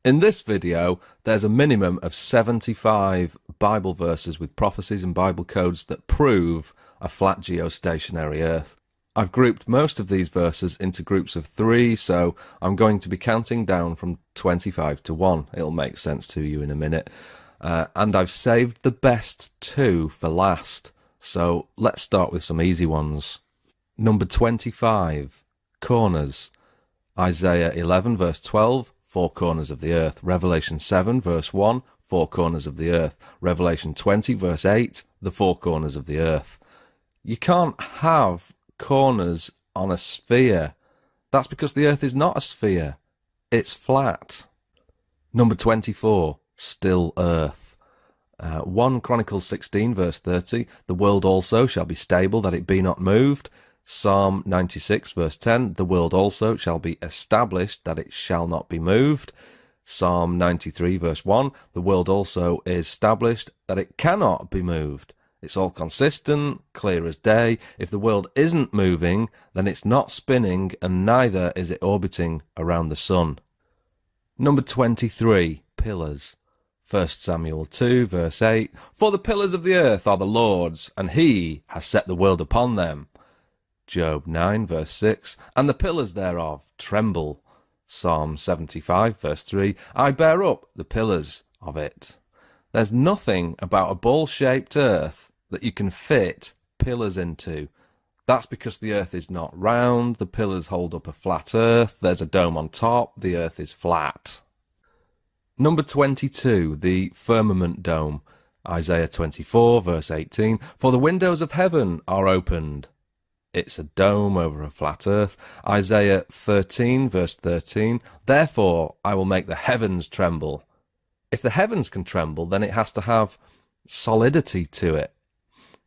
In this video, there's a minimum of 75 Bible verses with prophecies and Bible codes that prove a flat geostationary Earth. I've grouped most of these verses into groups of 3, so I'm going to be counting down from 25 to 1. It'll make sense to you in a minute. And I've saved the best 2 for last. So let's start with some easy ones. Number 25, corners. Isaiah 11 verse 12, 4 corners of the earth. Revelation 7 verse 1, 4 corners of the earth. Revelation 20 verse 8, the 4 corners of the earth. You can't have corners on a sphere. That's because the earth is not a sphere. It's flat. Number 24, still earth. 1 Chronicles 16 verse 30, the world also shall be stable, that it be not moved. Psalm 96 verse 10, the world also shall be established, that it shall not be moved. Psalm 93 verse 1, the world also is established, that it cannot be moved. It's all consistent, clear as day. If the world isn't moving, then it's not spinning, and neither is it orbiting around the sun. Number 23, pillars. 1 Samuel 2 verse 8, for the pillars of the earth are the Lord's, and he has set the world upon them. Job 9 verse 6, and the pillars thereof tremble. Psalm 75 verse 3, I bear up the pillars of it. There's nothing about a ball-shaped earth that you can fit pillars into. That's because the earth is not round, the pillars hold up a flat earth, there's a dome on top, the earth is flat. Number 22, the firmament dome. Isaiah 24 verse 18, for the windows of heaven are opened. It's a dome over a flat earth. Isaiah 13 verse 13, therefore I will make the heavens tremble. If the heavens can tremble, then it has to have solidity to it.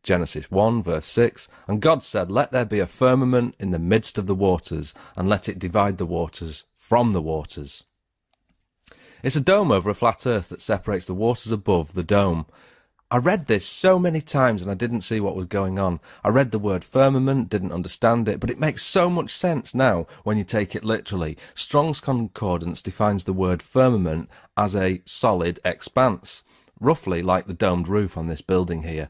Genesis 1 verse 6, and God said, let there be a firmament in the midst of the waters, and let it divide the waters from the waters. It's a dome over a flat earth that separates the waters above the dome. I read this so many times and I didn't see what was going on. I read the word firmament, didn't understand it, but it makes so much sense now when you take it literally. Strong's Concordance defines the word firmament as a solid expanse, roughly like the domed roof on this building here.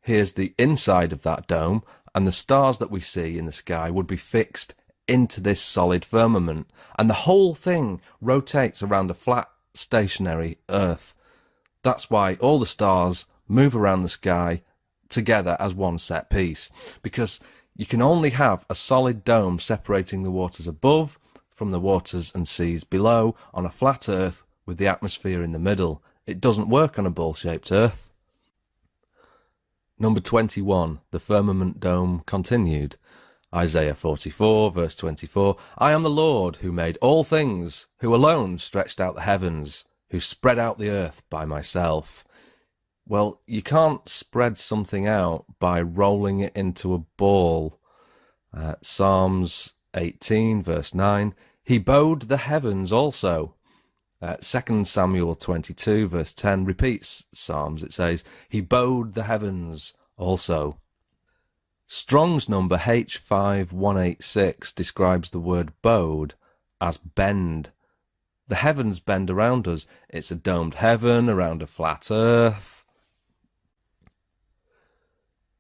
Here's the inside of that dome, and the stars that we see in the sky would be fixed into this solid firmament, and the whole thing rotates around a flat, stationary earth. That's why all the stars move around the sky together as one set piece, because you can only have a solid dome separating the waters above from the waters and seas below on a flat earth with the atmosphere in the middle. It doesn't work on a ball-shaped earth. Number 21, the firmament dome continued. Isaiah 44 verse 24, I am the Lord who made all things, who alone stretched out the heavens, who spread out the earth by myself. Well, you can't spread something out by rolling it into a ball. Psalms 18 verse 9, he bowed the heavens also. 2 Samuel 22 verse 10 repeats Psalms. It says, he bowed the heavens also. Strong's number H5186 describes the word bowed as bend. The heavens bend around us. It's a domed heaven around a flat earth.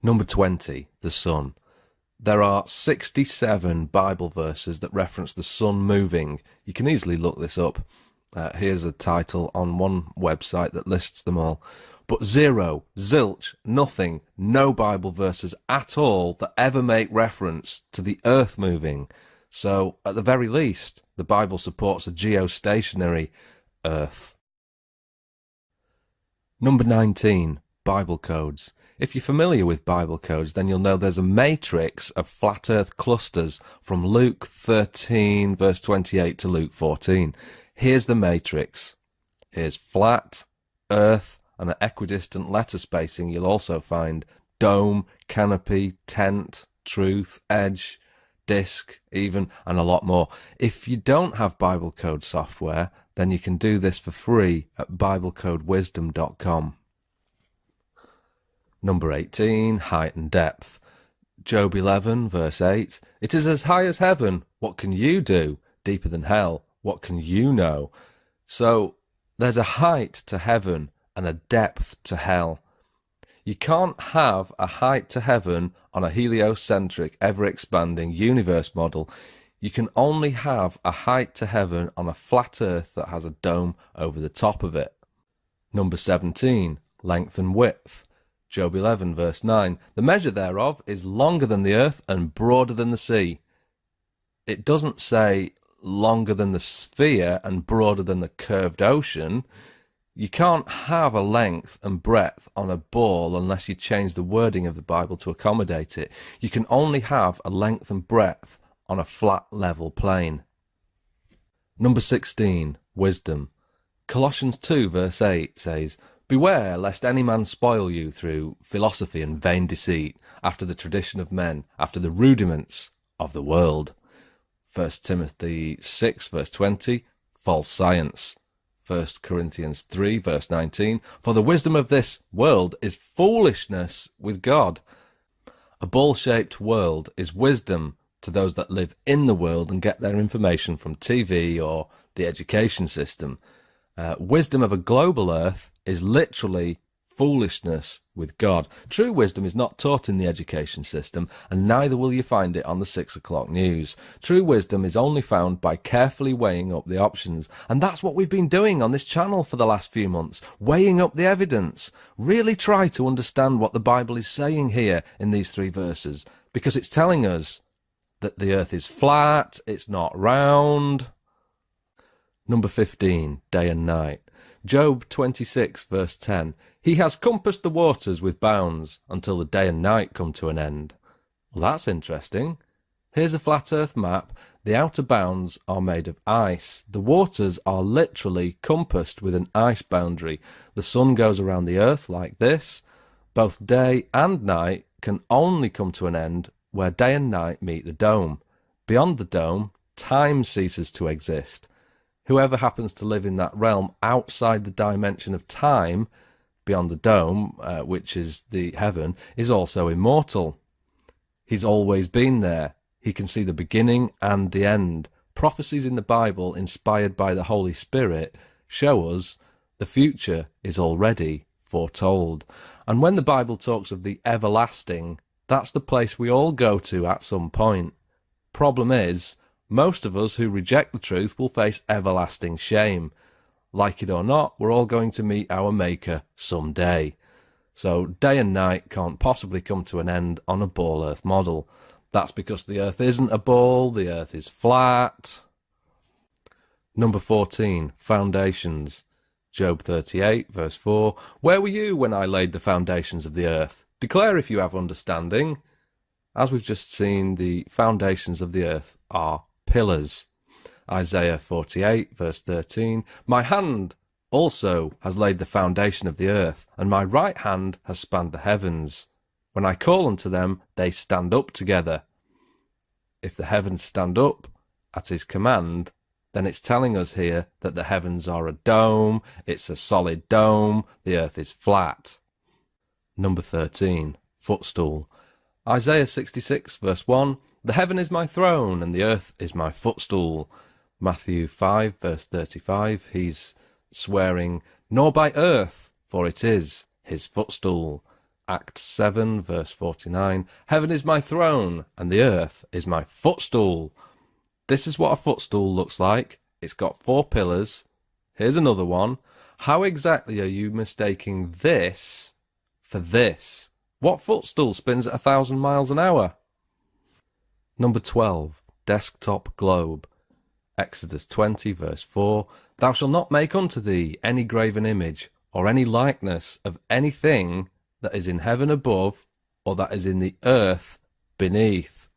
Number 20, the sun. There are 67 Bible verses that reference the sun moving. You can easily look this up. Here's a title on one website that lists them all. But zero, zilch, nothing, no Bible verses at all that ever make reference to the earth moving. So, at the very least, the Bible supports a geostationary earth. Number 19, Bible codes. If you're familiar with Bible codes, then you'll know there's a matrix of flat earth clusters from Luke 13 verse 28 to Luke 14. Here's the matrix. Here's flat, earth, and at equidistant letter spacing you'll also find dome, canopy, tent, truth, edge, disc, even, and a lot more. If you don't have Bible code software, then you can do this for free at biblecodewisdom.com. Number 18, height and depth. Job 11 verse 8, it is as high as heaven, what can you do? Deeper than hell, what can you know? So there's a height to heaven and a depth to hell. You can't have a height to heaven on a heliocentric, ever-expanding universe model. You can only have a height to heaven on a flat earth that has a dome over the top of it. Number 17, length and width. Job 11, verse 9. The measure thereof is longer than the earth and broader than the sea. It doesn't say longer than the sphere and broader than the curved ocean. You can't have a length and breadth on a ball unless you change the wording of the Bible to accommodate it. You can only have a length and breadth on a flat, level plane. Number 16, wisdom. Colossians 2, verse 8 says, Beware lest any man spoil you through philosophy and vain deceit, after the tradition of men, after the rudiments of the world. 1 Timothy 6, verse 20, false science. 1 Corinthians 3, verse 19, For the wisdom of this world is foolishness with God. A ball-shaped world is wisdom to those that live in the world and get their information from TV or the education system. Wisdom of a global earth is literally foolishness with God. True wisdom is not taught in the education system, and neither will you find it on the 6 o'clock news. True wisdom is only found by carefully weighing up the options, and that's what we've been doing on this channel for the last few months, weighing up the evidence. Really try to understand what the Bible is saying here in these 3 verses, because it's telling us that the earth is flat, it's not round. Number 15, day and night. Job 26, verse 10. He has compassed the waters with bounds until the day and night come to an end. Well, that's interesting. Here's a flat earth map. The outer bounds are made of ice. The waters are literally compassed with an ice boundary. The sun goes around the earth like this. Both day and night can only come to an end where day and night meet the dome. Beyond the dome, time ceases to exist. Whoever happens to live in that realm outside the dimension of time, beyond the dome, which is the heaven, is also immortal. He's always been there. He can see the beginning and the end. Prophecies in the Bible, inspired by the Holy Spirit, show us the future is already foretold. And when the Bible talks of the everlasting, that's the place we all go to at some point. Problem is, most of us who reject the truth will face everlasting shame. Like it or not, we're all going to meet our Maker someday. So day and night can't possibly come to an end on a ball earth model. That's because the earth isn't a ball, the earth is flat. Number 14, foundations. Job 38, verse 4. Where were you when I laid the foundations of the earth? Declare if you have understanding. As we've just seen, the foundations of the earth are pillars. Isaiah 48, verse 13. My hand also has laid the foundation of the earth, and my right hand has spanned the heavens. When I call unto them, they stand up together. If the heavens stand up at his command, then it's telling us here that the heavens are a dome, it's a solid dome, the earth is flat. Number 13, footstool. Isaiah 66, verse 1. The heaven is my throne, and the earth is my footstool. Matthew 5, verse 35. He's swearing, nor by earth, for it is his footstool. Acts 7, verse 49. Heaven is my throne, and the earth is my footstool. This is what a footstool looks like. It's got 4 pillars. Here's another one. How exactly are you mistaking this for this? What footstool spins at 1,000 miles an hour? Number 12, desktop globe. Exodus 20, verse 4. Thou shalt not make unto thee any graven image, or any likeness of anything that is in heaven above, or that is in the earth beneath.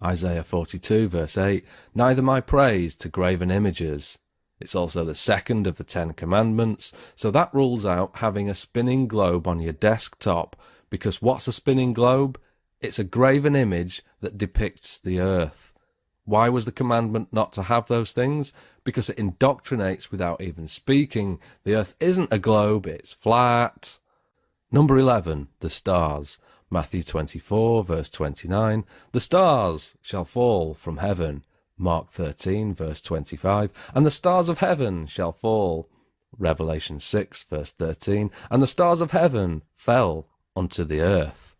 Isaiah 42, verse 8. Neither my praise to graven images. It's also the second of the 10 commandments, so that rules out having a spinning globe on your desktop, because what's a spinning globe? It's a graven image that depicts the earth. Why was the commandment not to have those things? Because it indoctrinates without even speaking. The earth isn't a globe, it's flat. Number 11, the stars. Matthew 24, verse 29. The stars shall fall from heaven, Mark 13, verse 25, and the stars of heaven shall fall. Revelation 6, verse 13, and the stars of heaven fell unto the earth.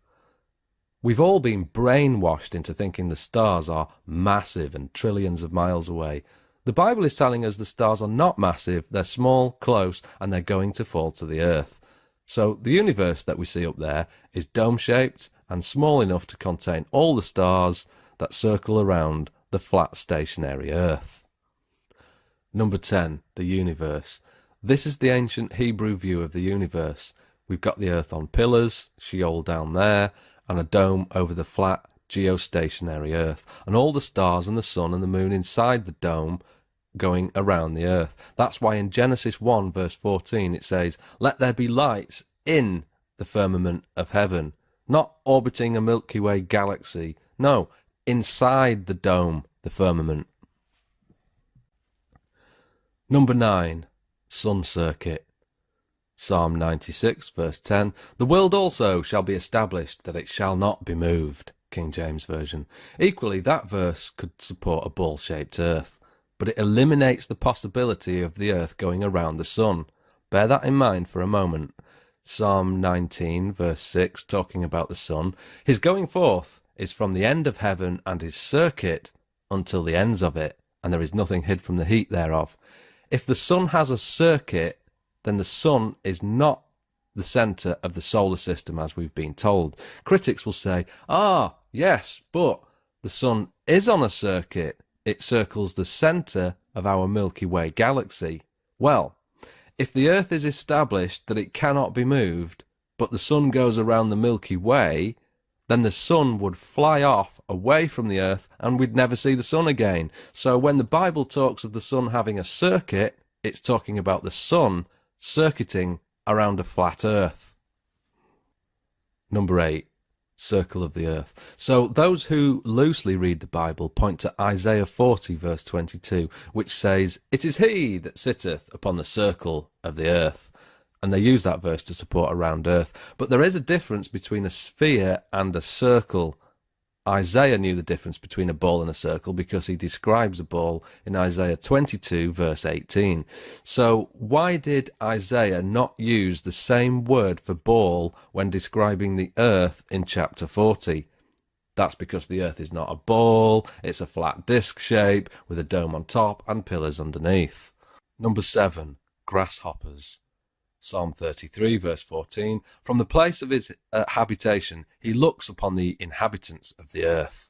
We've all been brainwashed into thinking the stars are massive and trillions of miles away. The Bible is telling us the stars are not massive, they're small, close, and they're going to fall to the earth. So the universe that we see up there is dome-shaped and small enough to contain all the stars that circle around the flat stationary earth. Number 10, the universe. This is the ancient Hebrew view of the universe. We've got the earth on pillars, Sheol down there, and a dome over the flat geostationary earth, and all the stars and the sun and the moon inside the dome going around the earth. That's why in Genesis 1 verse 14 it says, "Let there be lights in the firmament of heaven," not orbiting a Milky Way galaxy, no, inside the dome, the firmament. Number 9, sun circuit. Psalm 96 verse 10, "The world also shall be established, that it shall not be moved." King James Version. Equally, that verse could support a ball-shaped earth, but it eliminates the possibility of the earth going around the sun. Bear that in mind for a moment. Psalm 19 verse 6, talking about the sun, "His going forth is from the end of heaven, and his circuit until the ends of it, and there is nothing hid from the heat thereof." If the sun has a circuit, then the sun is not the centre of the solar system as we've been told. Critics will say, yes, but the sun is on a circuit. It circles the centre of our Milky Way galaxy. Well, if the earth is established that it cannot be moved, but the sun goes around the Milky Way, then the sun would fly off away from the earth and we'd never see the sun again. So when the Bible talks of the sun having a circuit, it's talking about the sun circuiting around a flat earth. Number 8, circle of the earth. So those who loosely read the Bible point to Isaiah 40 verse 22, which says, "It is he that sitteth upon the circle of the earth." And they use that verse to support a round earth. But there is a difference between a sphere and a circle. Isaiah knew the difference between a ball and a circle because he describes a ball in Isaiah 22 verse 18. So why did Isaiah not use the same word for ball when describing the earth in chapter 40? That's because the earth is not a ball, it's a flat disc shape with a dome on top and pillars underneath. Number 7, grasshoppers. Psalm 33 verse 14, "From the place of his habitation he looks upon the inhabitants of the earth."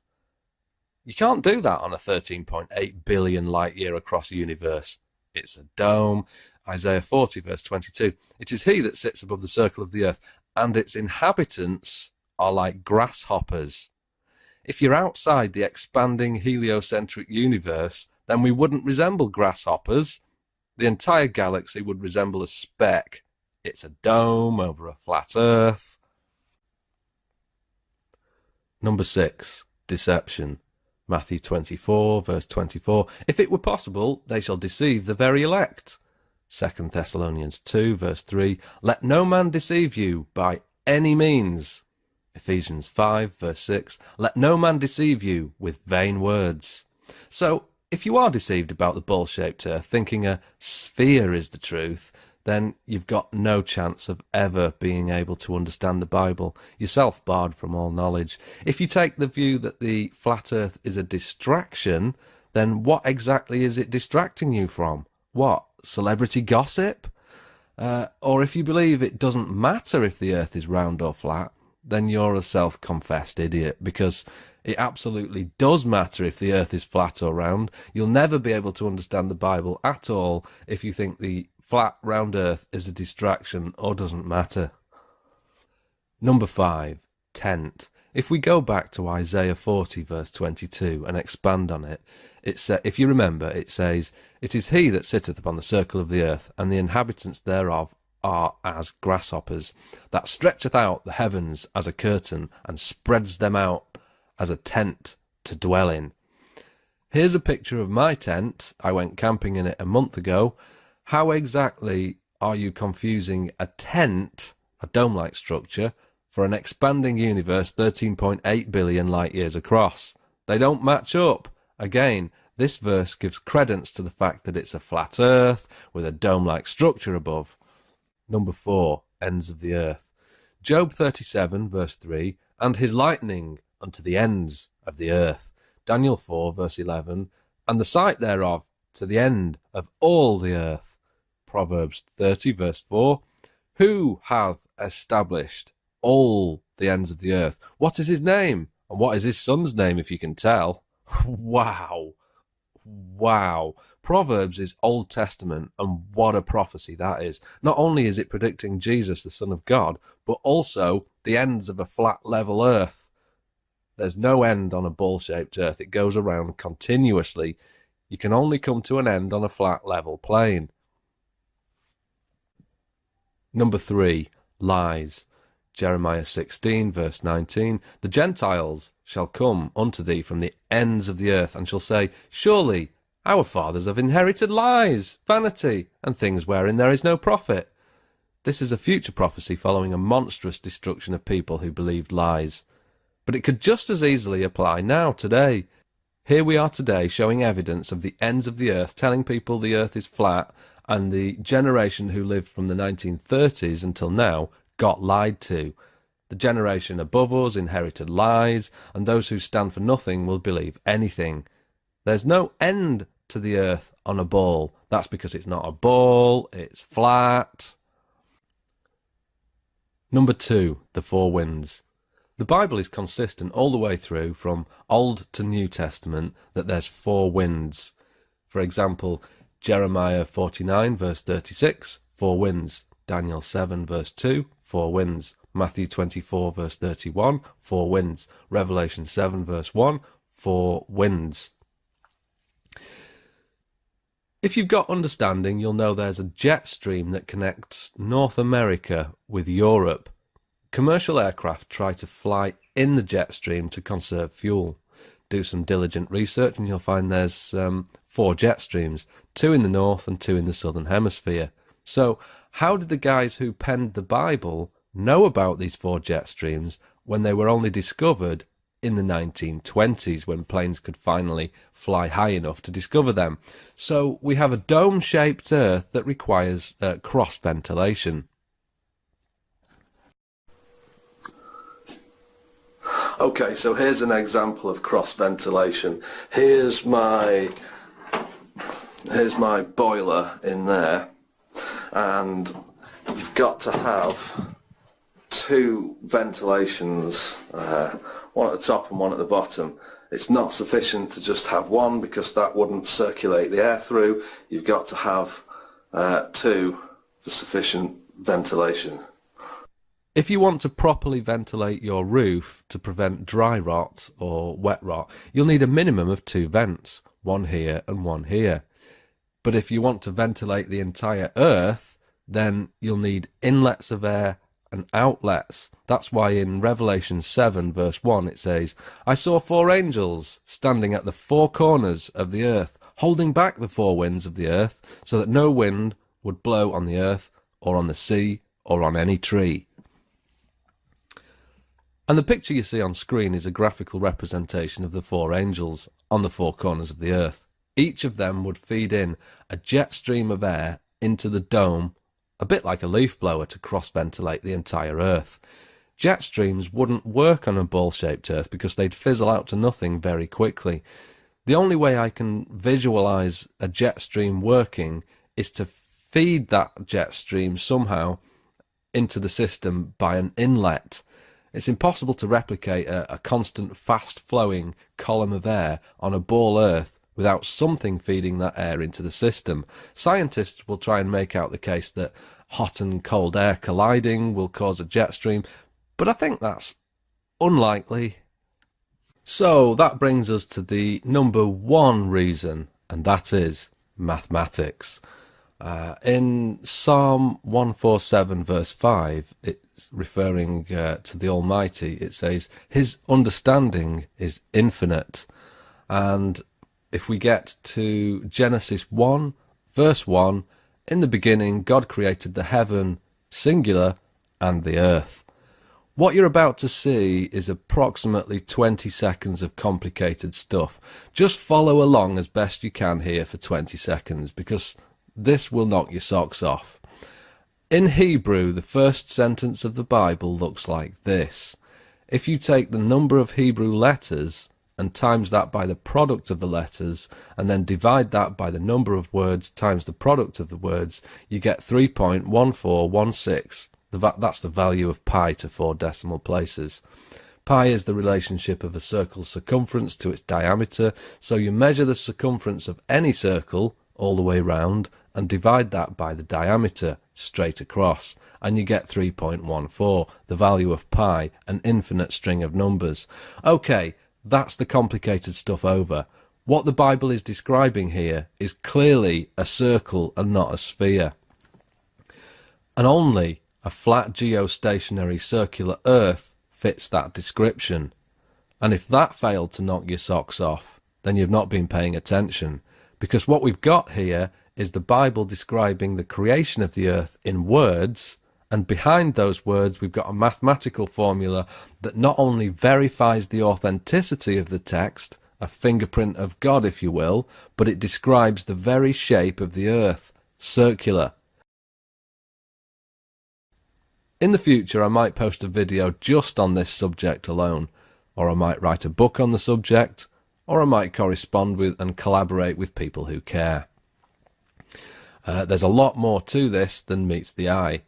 You can't do that on a 13.8 billion light year across universe. It's a dome. Isaiah 40 verse 22, "It is he that sits above the circle of the earth, and its inhabitants are like grasshoppers." If you're outside the expanding heliocentric universe, then we wouldn't resemble grasshoppers. The entire galaxy would resemble a speck. It's a dome over a flat earth. Number 6, deception. Matthew 24, verse 24, "If it were possible, they shall deceive the very elect." 2 Thessalonians 2, verse 3, "Let no man deceive you by any means." Ephesians 5, verse 6, "Let no man deceive you with vain words." So, if you are deceived about the ball-shaped earth, thinking a sphere is the truth, then you've got no chance of ever being able to understand the Bible, yourself barred from all knowledge. If you take the view that the flat earth is a distraction, then what exactly is it distracting you from? What, celebrity gossip? Or if you believe it doesn't matter if the earth is round or flat, then you're a self-confessed idiot, because it absolutely does matter if the earth is flat or round. You'll never be able to understand the Bible at all if you think the flat, round earth is a distraction or doesn't matter. Number 5, tent. If we go back to Isaiah 40 verse 22 and expand on it, if you remember, it says, "It is he that sitteth upon the circle of the earth, and the inhabitants thereof are as grasshoppers, that stretcheth out the heavens as a curtain, and spreads them out as a tent to dwell in." Here's a picture of my tent. I went camping in it a month ago. How exactly are you confusing a tent, a dome-like structure, for an expanding universe 13.8 billion light years across? They don't match up. Again, this verse gives credence to the fact that it's a flat earth with a dome-like structure above. Number 4, ends of the earth. Job 37, verse 3, and his lightning unto the ends of the earth. Daniel 4, verse 11, and the sight thereof to the end of all the earth. Proverbs 30, verse 4, who hath established all the ends of the earth? What is his name? And what is his son's name, if you can tell? Wow. Wow. Proverbs is Old Testament, and what a prophecy that is. Not only is it predicting Jesus, the Son of God, but also the ends of a flat, level earth. There's no end on a ball-shaped earth. It goes around continuously. You can only come to an end on a flat, level plane. Number 3, lies. Jeremiah 16, verse 19, the Gentiles shall come unto thee from the ends of the earth, and shall say, surely our fathers have inherited lies, vanity, and things wherein there is no profit. This is a future prophecy following a monstrous destruction of people who believed lies. But it could just as easily apply now, today. Here we are today showing evidence of the ends of the earth, telling people the earth is flat, and the generation who lived from the 1930s until now got lied to. The generation above us inherited lies, and those who stand for nothing will believe anything. There's no end to the earth on a ball. That's because it's not a ball, it's flat. Number 2, the 4 winds. The Bible is consistent all the way through, from Old to New Testament, that there's 4 winds. For example, Jeremiah 49, verse 36, 4 winds. Daniel 7, verse 2, 4 winds. Matthew 24, verse 31, 4 winds. Revelation 7, verse 1, 4 winds. If you've got understanding, you'll know there's a jet stream that connects North America with Europe. Commercial aircraft try to fly in the jet stream to conserve fuel. Do some diligent research and you'll find there's 4 jet streams, 2 in the north and 2 in the southern hemisphere. So how did the guys who penned the Bible know about these 4 jet streams when they were only discovered in the 1920s, when planes could finally fly high enough to discover them? So we have a dome-shaped earth that requires cross-ventilation. Okay, so here's an example of cross-ventilation. Here's my boiler in there, and you've got to have 2 ventilations, one at the top and one at the bottom. It's not sufficient to just have one, because that wouldn't circulate the air through. You've got to have 2 for sufficient ventilation. If you want to properly ventilate your roof to prevent dry rot or wet rot, you'll need a minimum of 2 vents, one here and one here. But if you want to ventilate the entire earth, then you'll need inlets of air and outlets. That's why in Revelation 7 verse 1 it says, I saw 4 angels standing at the 4 corners of the earth, holding back the 4 winds of the earth, so that no wind would blow on the earth or on the sea or on any tree. And the picture you see on screen is a graphical representation of the 4 angels on the 4 corners of the earth. Each of them would feed in a jet stream of air into the dome, a bit like a leaf blower, to cross-ventilate the entire earth. Jet streams wouldn't work on a ball-shaped earth because they'd fizzle out to nothing very quickly. The only way I can visualize a jet stream working is to feed that jet stream somehow into the system by an inlet. It's impossible to replicate a constant fast-flowing column of air on a ball earth without something feeding that air into the system. Scientists will try and make out the case that hot and cold air colliding will cause a jet stream, but I think that's unlikely. So that brings us to the number 1 reason, and that is mathematics. In Psalm 147 verse 5, it's referring to the Almighty. It says, His understanding is infinite. And if we get to Genesis 1 verse 1, in the beginning God created the heaven, singular, and the earth. What you're about to see is approximately 20 seconds of complicated stuff. Just follow along as best you can here for 20 seconds, because this will knock your socks off. In Hebrew, the first sentence of the Bible looks like this. If you take the number of Hebrew letters and times that by the product of the letters, and then divide that by the number of words times the product of the words, you get 3.1416. That's the value of pi to 4 decimal places. Pi is the relationship of a circle's circumference to its diameter, so you measure the circumference of any circle all the way round and divide that by the diameter straight across, and you get 3.14, the value of pi, an infinite string of numbers. Okay, that's the complicated stuff over. What the Bible is describing here is clearly a circle and not a sphere. And only a flat geostationary circular Earth fits that description. And if that failed to knock your socks off, then you've not been paying attention. Because what we've got here is the Bible describing the creation of the Earth in words, and behind those words we've got a mathematical formula that not only verifies the authenticity of the text, a fingerprint of God if you will, but it describes the very shape of the Earth, circular. In the future I might post a video just on this subject alone, or I might write a book on the subject, or I might correspond with and collaborate with people who care. There's a lot more to this than meets the eye.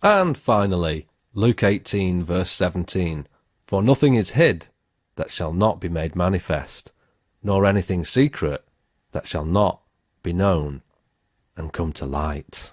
And finally, Luke 18 verse 17, for nothing is hid that shall not be made manifest, nor anything secret that shall not be known and come to light.